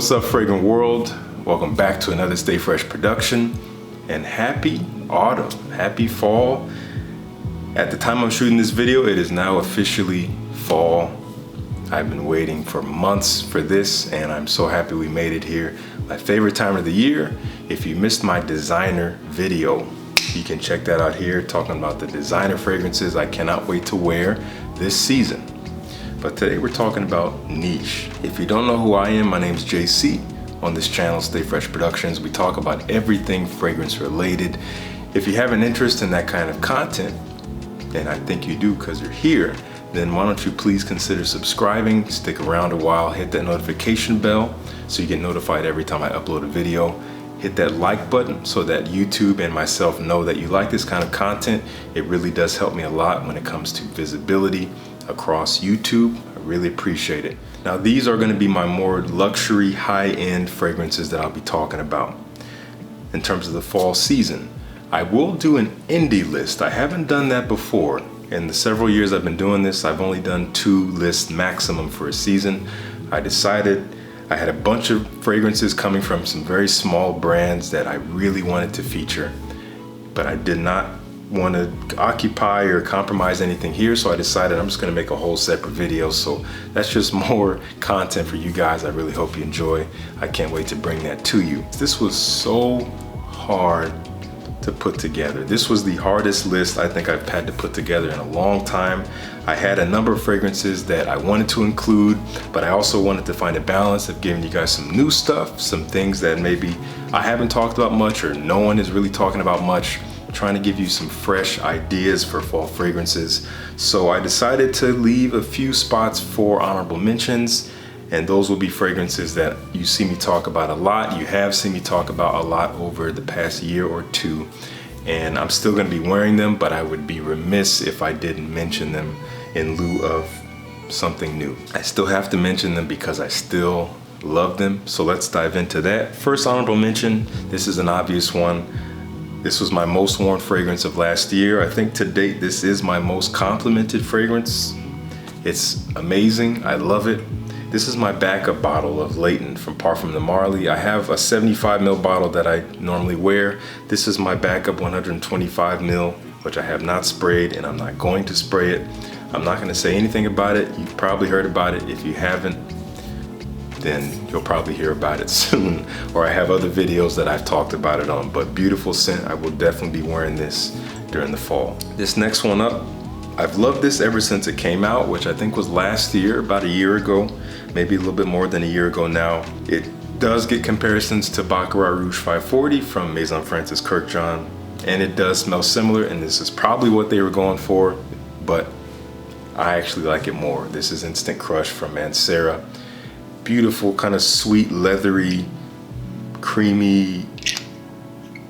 What's up, fragrant world? Welcome back to another Stay Fresh production, and happy autumn, happy fall. At the time I'm shooting this video, it is now officially fall. I've been waiting for months for this, and I'm so happy we made it here. My favorite time of the year. If you missed my designer video, you can check that out here, talking about the designer fragrances I cannot wait to wear this season. But today we're talking about niche. If you don't know who I am, my name's JC. On this channel, Stay Fresh Productions, we talk about everything fragrance related. If you have an interest in that kind of content, and I think you do because you're here, then why don't you please consider subscribing, stick around a while, hit that notification bell so you get notified every time I upload a video. Hit that like button so that YouTube and myself know that you like this kind of content. It really does help me a lot when it comes to visibility across YouTube. I really appreciate it. Now, these are going to be my more luxury, high-end fragrances that I'll be talking about in terms of the fall season. I will do an indie list. I haven't done that before. In the several years I've been doing this, I've only done 2 lists maximum for a season. I decided I had a bunch of fragrances coming from some very small brands that I really wanted to feature, but I did not want to occupy or compromise anything here, so I decided I'm just going to make a whole separate video. So that's just more content for you guys. I really hope you enjoy. I can't wait to bring that to you. This was so hard to put together. This was the hardest list I think I've had to put together in a long time. I had a number of fragrances that I wanted to include, but I also wanted to find a balance of giving you guys some new stuff, some things that maybe I haven't talked about much or no one is really talking about much. Trying to give you some fresh ideas for fall fragrances. So I decided to leave a few spots for honorable mentions, and those will be fragrances that you see me talk about a lot. You have seen me talk about a lot over the past year or two, and I'm still going to be wearing them, but I would be remiss if I didn't mention them in lieu of something new. I still have to mention them because I still love them. So let's dive into that. First honorable mention, this is an obvious one. This was my most worn fragrance of last year. I think to date, this is my most complimented fragrance. It's amazing, I love it. This is my backup bottle of Layton from Parfums de Marly. I have a 75 ml bottle that I normally wear. This is my backup 125 ml, which I have not sprayed, and I'm not going to spray it. I'm not gonna say anything about it. You've probably heard about it. If you haven't, then you'll probably hear about it soon, or I have other videos that I've talked about it on. But beautiful scent. I will definitely be wearing this during the fall. This next one up, I've loved this ever since it came out, which I think was last year, about a year ago, maybe a little bit more than a year ago now. It does get comparisons to Baccarat Rouge 540 from Maison Francis Kurkdjian, and it does smell similar, and this is probably what they were going for, but I actually like it more. This is Instant Crush from Mancera. Beautiful, kind of sweet, leathery, creamy.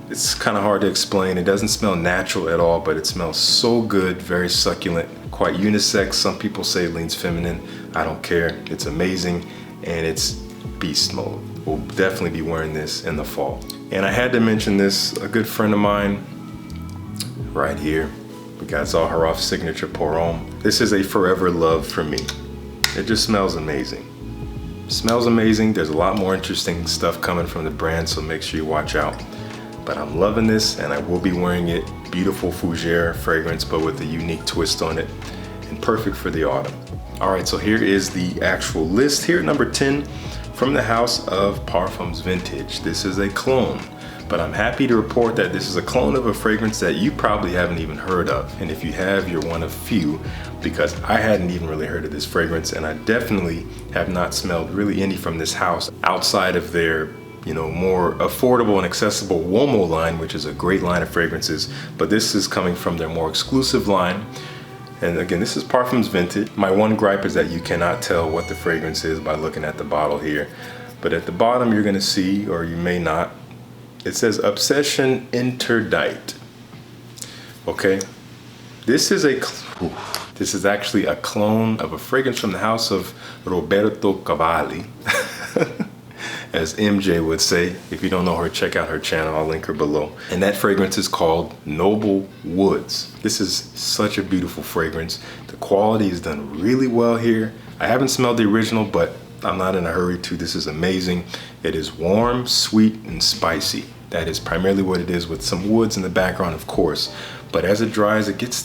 It's kind of hard to explain. It doesn't smell natural at all, but it smells so good, very succulent, quite unisex. Some people say it leans feminine. I don't care. It's amazing, and it's beast mode. We'll definitely be wearing this in the fall. And I had to mention this, a good friend of mine right here. We got Zaharoff's signature Pour Homme. This is a forever love for me. It just smells amazing. Smells amazing. There's a lot more interesting stuff coming from the brand, so make sure you watch out. But I'm loving this, and I will be wearing it. Beautiful fougere fragrance, but with a unique twist on it, and perfect for the autumn. All right, so here is the actual list. Here at number 10, from the house of Parfums Vintage. This is a clone, but I'm happy to report that this is a clone of a fragrance that you probably haven't even heard of. And if you have, you're one of few, because I hadn't even really heard of this fragrance, and I definitely have not smelled really any from this house outside of their, more affordable and accessible Uomo line, which is a great line of fragrances. But this is coming from their more exclusive line. And again, this is Parfums Vintage. My one gripe is that you cannot tell what the fragrance is by looking at the bottle here. But at the bottom, you're gonna see, or you may not, it says Obsession Interdite. Okay, this is actually a clone of a fragrance from the house of Roberto Cavalli, as MJ would say. If you don't know her, check out her channel. I'll link her below. And that fragrance is called Noble Woods. This is such a beautiful fragrance. The quality is done really well here. I haven't smelled the original, but I'm not in a hurry to. This is amazing. It is warm, sweet, and spicy. That is primarily what it is, with some woods in the background, of course. But as it dries, it gets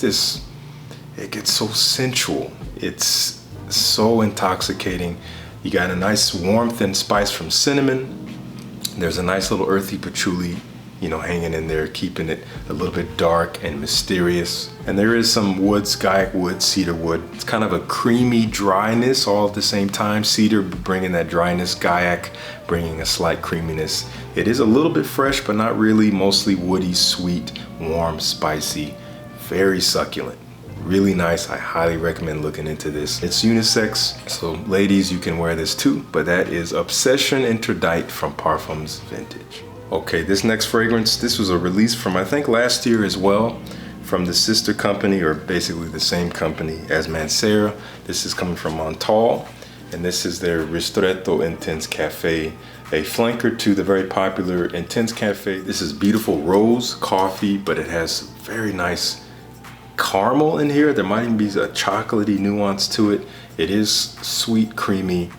so sensual. It's so intoxicating. You got a nice warmth and spice from cinnamon. There's a nice little earthy patchouli, you know, hanging in there, keeping it a little bit dark and mysterious. And there is some wood, skyach wood, cedar wood. It's kind of a creamy dryness all at the same time. Cedar bringing that dryness, skyach bringing a slight creaminess. It is a little bit fresh, but not really. Mostly woody, sweet, warm, spicy, very succulent. Really nice. I highly recommend looking into this. It's unisex, so ladies, you can wear this too. But that is Obsession Interdite from Parfums Vintage. Okay, this next fragrance, this was a release from I think last year as well, from the sister company, or basically the same company as Mancera. This is coming from Montale, and this is their Ristretto Intense Café, a flanker to the very popular Intense Café. This is beautiful rose coffee, but it has very nice caramel in here. There might even be a chocolatey nuance to it. It is sweet, creamy,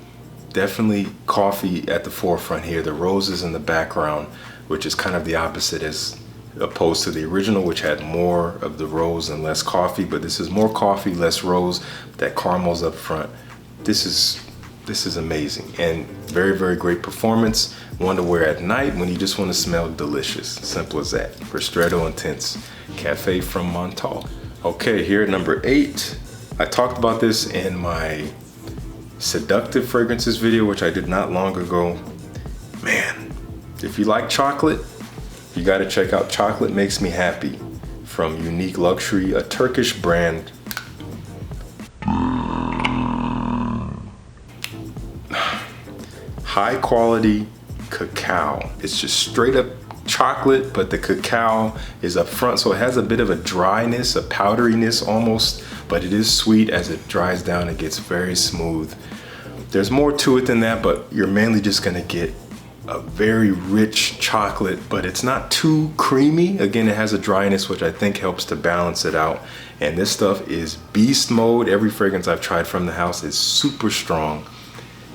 definitely coffee at the forefront here. The rose is in the background, which is kind of the opposite as opposed to the original, which had more of the rose and less coffee. But this is more coffee, less rose. That caramel's up front. This is amazing, and very, very great performance. One to wear at night when you just want to smell delicious. Simple as that. Ristretto Intense Café from Montale. Okay, here at number 8, I talked about this in my seductive fragrances video, which I did not long ago. Man, if you like chocolate, you got to check out Chocolate Makes Me Happy from Unique Luxury, a Turkish brand. High quality cacao. It's just straight up chocolate, but the cacao is up front, so it has a bit of a dryness, a powderiness almost, but it is sweet. As it dries down, it gets very smooth. There's more to it than that, but you're mainly just gonna get a very rich chocolate, but it's not too creamy. Again, it has a dryness, which I think helps to balance it out. And this stuff is beast mode. Every fragrance I've tried from the house is super strong.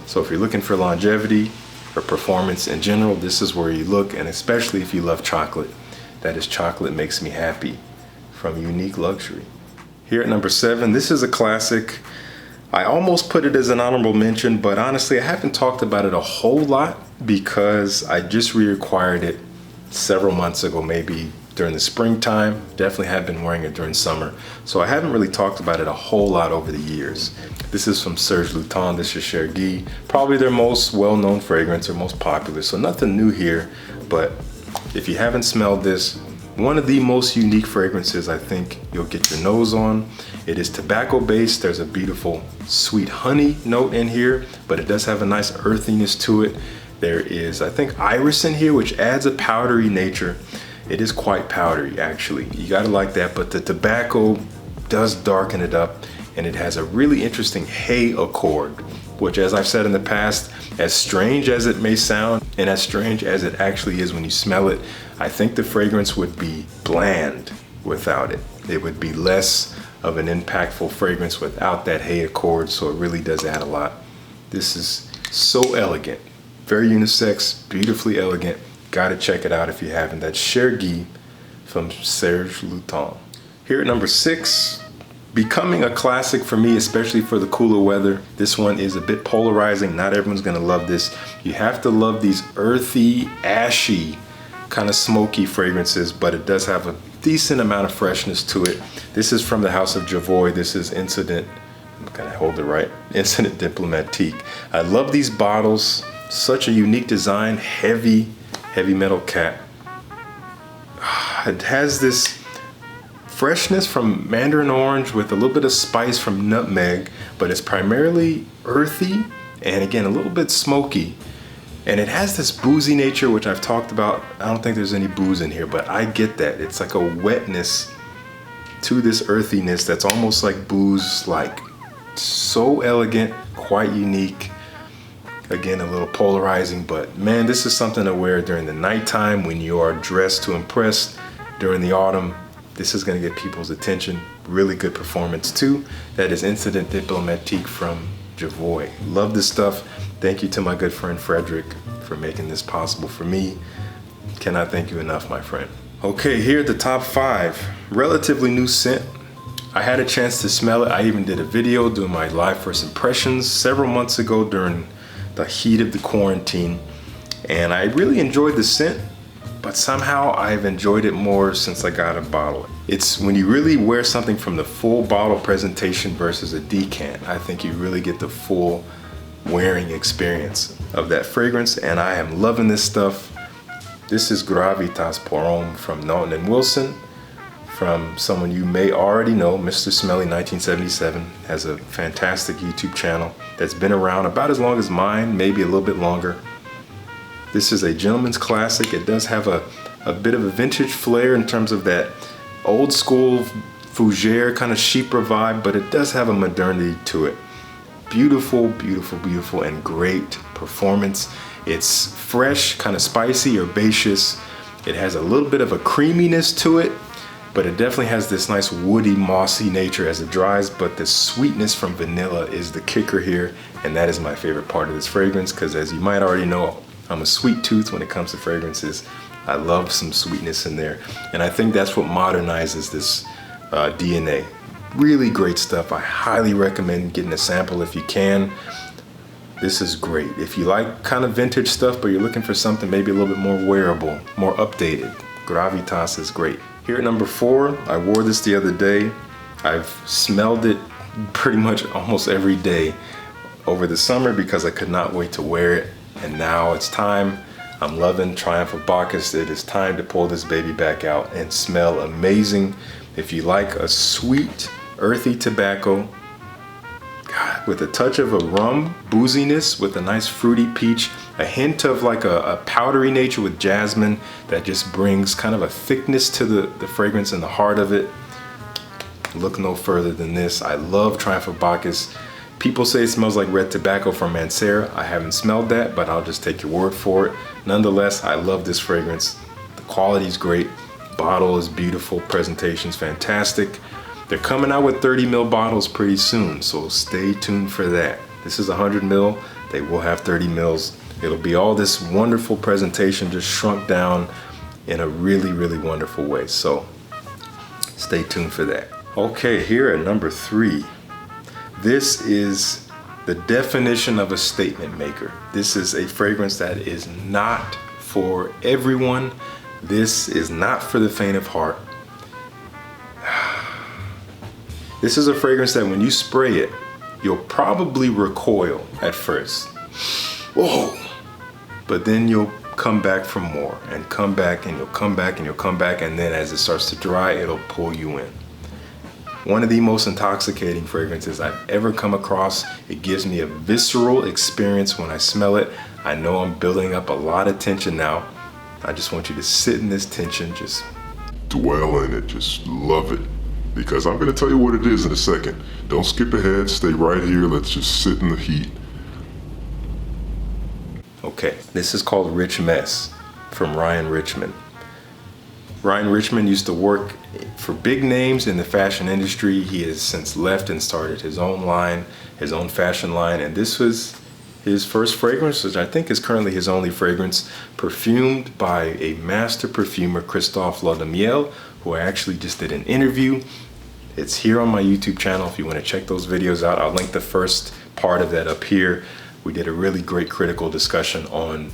So if you're looking for longevity or performance in general, this is where you look, and especially if you love chocolate. That is Chocolate Makes Me Happy from Unique Luxury. Here at number 7, this is a classic. I almost put it as an honorable mention, but honestly, I haven't talked about it a whole lot because I just reacquired it several months ago, maybe during the springtime. Definitely have been wearing it during summer. So I haven't really talked about it a whole lot over the years. This is from Serge Lutens. This is Chergui, probably their most well-known fragrance or most popular. So nothing new here, but if you haven't smelled this, one of the most unique fragrances I think you'll get your nose on. It is tobacco based. There's a beautiful sweet honey note in here, but it does have a nice earthiness to it. There is, I think, iris in here, which adds a powdery nature. It is quite powdery, actually. You gotta like that, but the tobacco does darken it up, and it has a really interesting hay accord, which, as I've said in the past, as strange as it may sound, and as strange as it actually is when you smell it, I think the fragrance would be bland without it. It would be less of an impactful fragrance without that hay accord, so it really does add a lot. This is so elegant, very unisex, beautifully elegant. Gotta check it out if you haven't. That's Chergui from Serge Lutens. Here at number 6, becoming a classic for me, especially for the cooler weather. This one is a bit polarizing. Not everyone's gonna love this. You have to love these earthy, ashy, kind of smoky fragrances, but it does have a decent amount of freshness to it. This is from the house of Jovoy. This is Incident, can I hold it right? Incident Diplomatique. I love these bottles. Such a unique design, heavy metal cap. It has this freshness from mandarin orange with a little bit of spice from nutmeg, but it's primarily earthy and again a little bit smoky. And it has this boozy nature, which I've talked about. I don't think there's any booze in here, but I get that. It's like a wetness to this earthiness that's almost like booze, like so elegant, quite unique. Again, a little polarizing, but man, this is something to wear during the nighttime when you are dressed to impress. During the autumn, this is gonna get people's attention. Really good performance too. That is Incident Diplomatique from Jovoy. Love this stuff. Thank you to my good friend Frederick for making this possible for me. Cannot thank you enough, my friend. Okay, here are the top 5. Relatively new scent. I had a chance to smell it. I even did a video doing my live first impressions several months ago during the heat of the quarantine. And I really enjoyed the scent, but somehow I've enjoyed it more since I got a bottle. It's when you really wear something from the full bottle presentation versus a decant, I think you really get the full wearing experience of that fragrance, and I am loving this stuff. This is Gravitas pour Homme from Naughton & Wilson, from someone you may already know, Mr. Smelly 1977, has a fantastic YouTube channel that's been around about as long as mine, maybe a little bit longer. This is a gentleman's classic. It does have a bit of a vintage flair in terms of that old school fougere kind of chypre vibe, but it does have a modernity to it. Beautiful, beautiful, beautiful, and great performance. It's fresh, kind of spicy, herbaceous. It has a little bit of a creaminess to it, but it definitely has this nice woody, mossy nature as it dries, but the sweetness from vanilla is the kicker here, and that is my favorite part of this fragrance, because as you might already know, I'm a sweet tooth when it comes to fragrances. I love some sweetness in there, and I think that's what modernizes this DNA. Really great stuff. I highly recommend getting a sample if you can. This is great. If you like kind of vintage stuff, but you're looking for something maybe a little bit more wearable, more updated, Gravitas is great. Here at number 4, I wore this the other day. I've smelled it pretty much almost every day over the summer because I could not wait to wear it. And now it's time. I'm loving Triumph of Bacchus. It is time to pull this baby back out and smell amazing. If you like a sweet, earthy tobacco, God, with a touch of a rum booziness, with a nice fruity peach, a hint of like a powdery nature with jasmine that just brings kind of a thickness to the fragrance in the heart of it. Look no further than this. I love Triumph of Bacchus. People say it smells like red tobacco from Mancera. I haven't smelled that, but I'll just take your word for it. Nonetheless, I love this fragrance. The quality is great. Bottle is beautiful. Presentation's fantastic. They're coming out with 30 ml bottles pretty soon, so stay tuned for that. This is 100 ml. They will have 30 mls. It'll be all this wonderful presentation just shrunk down in a really, really wonderful way. So stay tuned for that. Okay, here at number 3. This is the definition of a statement maker. This is a fragrance that is not for everyone. This is not for the faint of heart. This is a fragrance that when you spray it, you'll probably recoil at first. Whoa! But then you'll come back for more and come back and you'll come back and you'll come back, and then as it starts to dry, it'll pull you in. One of the most intoxicating fragrances I've ever come across. It gives me a visceral experience when I smell it. I know I'm building up a lot of tension now. I just want you to sit in this tension, just dwell in it, just love it. Because I'm gonna tell you what it is in a second. Don't skip ahead, stay right here, let's just sit in the heat. Okay, this is called Rich Mess from Ryan Richmond. Ryan Richmond used to work for big names in the fashion industry. He has since left and started his own line, his own fashion line, and this was his first fragrance, which I think is currently his only fragrance, perfumed by a master perfumer, Christophe Laudemiel, who I actually just did an interview. It's here on my YouTube channel if you want to check those videos out. I'll link the first part of that up here. We did a really great critical discussion on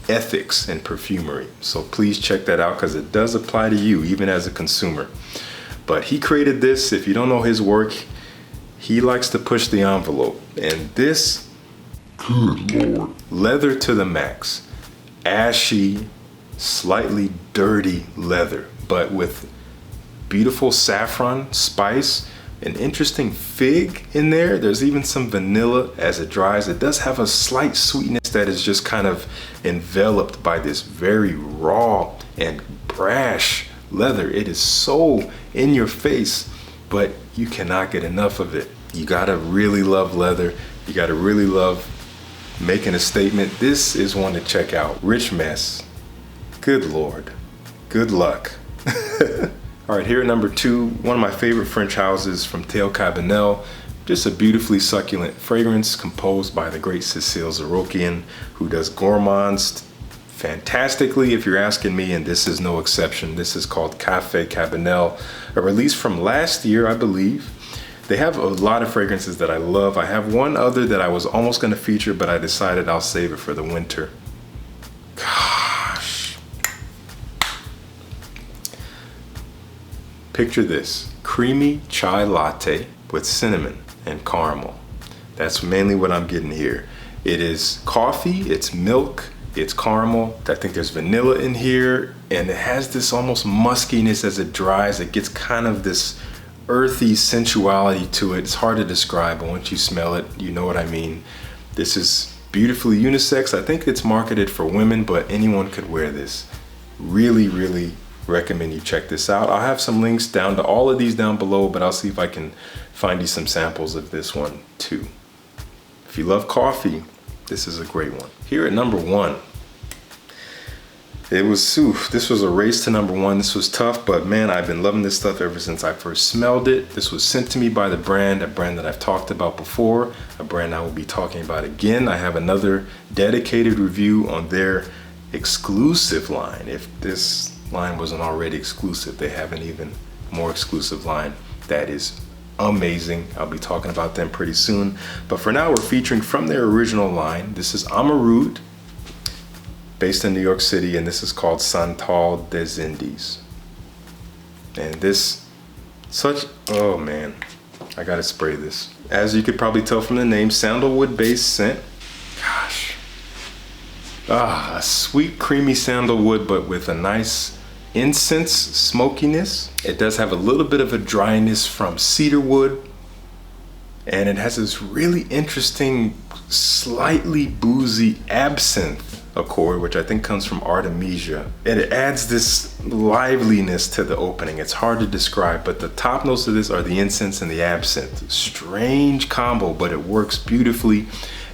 ethics in perfumery. So please check that out because it does apply to you, even as a consumer. But he created this. If you don't know his work, he likes to push the envelope. And this, good Lord, leather to the max. Ashy, slightly dirty leather, but with beautiful saffron spice, an interesting fig in there. There's even some vanilla as it dries. It does have a slight sweetness that is just kind of enveloped by this very raw and brash leather. It is so in your face, but you cannot get enough of it. You gotta really love leather. You gotta really love making a statement. This is one to check out. Rich Mess. Good Lord. Good luck. All right, here at number 2, one of my favorite French houses from Cabanel, Just a beautifully succulent fragrance composed by the great Cecile Zarokian, who does gourmands fantastically if you're asking me, and this is no exception. This is called Café Cabanel, a release from last year, I believe. They have a lot of fragrances that I love. I have one other that I was almost going to feature, but I decided I'll save it for the winter. Gosh. Picture this, creamy chai latte with cinnamon and caramel. That's mainly what I'm getting here. It is coffee, it's milk, it's caramel. I think there's vanilla in here, and it has this almost muskiness as it dries. It gets kind of this earthy sensuality to it. It's hard to describe, but once you smell it, you know what I mean. This is beautifully unisex. I think it's marketed for women, but anyone could wear this. Really, really recommend you check this out. I'll have some links down to all of these down below, but I'll see if I can find you some samples of this one too. If you love coffee, this is a great one. Here at number 1, this was a race to number 1. This was tough, but man, I've been loving this stuff ever since I first smelled it. This was sent to me by the brand, a brand that I've talked about before, a brand I will be talking about again. I have another dedicated review on their exclusive line. If this line wasn't already exclusive, they have an even more exclusive line that is amazing. I'll be talking about them pretty soon. But for now, we're featuring from their original line. This is Amarud, based in New York City, and this is called Santal des Indes. And this, oh man, I gotta spray this. As you could probably tell from the name, sandalwood-based scent. Gosh. A sweet, creamy sandalwood, but with a nice incense smokiness. It does have a little bit of a dryness from cedarwood, and it has this really interesting, slightly boozy absinthe accord, which I think comes from Artemisia, and it adds this liveliness to the opening. It's hard to describe, but the top notes of this are the incense and the absinthe. Strange combo, but it works beautifully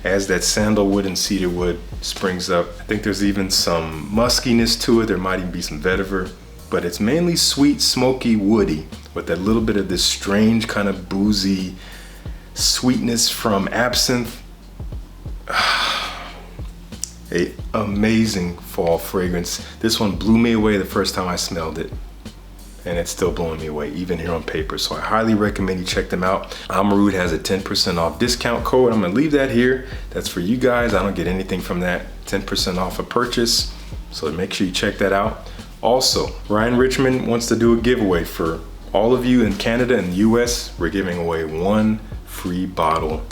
as that sandalwood and cedarwood springs up. I think there's even some muskiness to it. There might even be some vetiver, but it's mainly sweet, smoky, woody, with that little bit of this strange kind of boozy sweetness from absinthe. An amazing fall fragrance. This one blew me away the first time I smelled it, and it's still blowing me away, even here on paper. So I highly recommend you check them out. Amarud has a 10% off discount code. I'm gonna leave that here. That's for you guys. I don't get anything from that. 10% off a purchase. So make sure you check that out. Also, Ryan Richmond wants to do a giveaway for all of you in Canada and the US. We're giving away 1 free bottle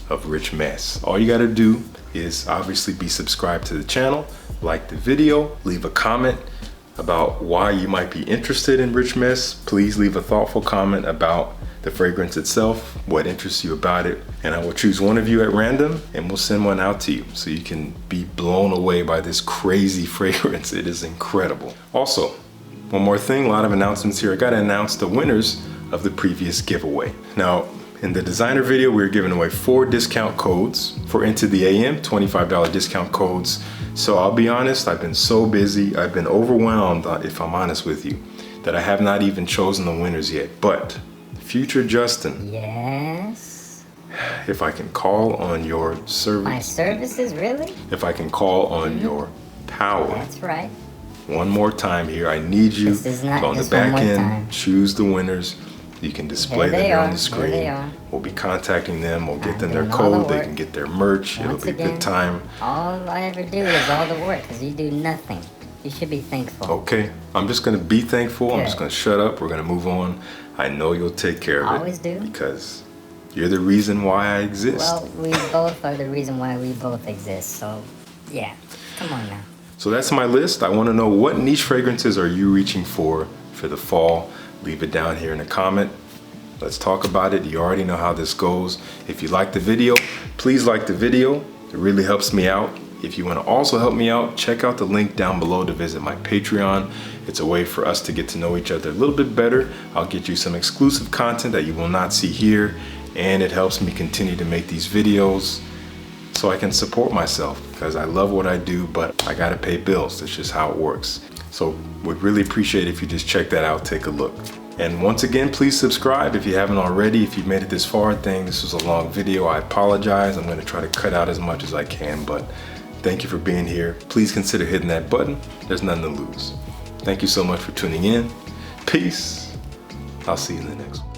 of Rich Mess. All you gotta do is obviously be subscribed to the channel, like the video, leave a comment about why you might be interested in Rich Mess. Please leave a thoughtful comment about the fragrance itself, what interests you about it, and I will choose one of you at random and we'll send one out to you so you can be blown away by this crazy fragrance. It is incredible. Also, one more thing, a lot of announcements here. I gotta announce the winners of the previous giveaway. Now, in the designer video, we were giving away 4 discount codes for Into the AM, $25 discount codes. So I'll be honest, I've been so busy, I've been overwhelmed, if I'm honest with you, that I have not even chosen the winners yet. But future Justin. Yes? If I can call on your service. My services, really? If I can call on your power. That's right. One more time here, I need you. This is not on the just back one more end, time. choose the winners. You can display them here on the screen. There they are. We'll be contacting them. We'll get them their doing all the code. They work. can get their merch. Once It'll be a again, good time. All I ever do is all the work, because you do nothing. You should be thankful. Okay, I'm just gonna be thankful. I'm just Good. gonna shut up. We're gonna move on. I know you'll take care of it. Always do. Because you're the reason why I exist. Well, we both are the reason why we both exist, so yeah. Come on now. So that's my list. I wanna know, what niche fragrances are you reaching for the fall? Leave it down here in a comment. Let's talk about it. You already know how this goes. If you like the video, please like the video. It really helps me out. If you want to also help me out, check out the link down below to visit my Patreon. It's a way for us to get to know each other a little bit better. I'll get you some exclusive content that you will not see here, and it helps me continue to make these videos so I can support myself, because I love what I do, but I gotta pay bills. That's just how it works. So would really appreciate if you just check that out, take a look. And once again, please subscribe if you haven't already. If you've made it this far, this was a long video. I apologize. I'm gonna try to cut out as much as I can, but thank you for being here. Please consider hitting that button. There's nothing to lose. Thank you so much for tuning in. Peace. I'll see you in the next one.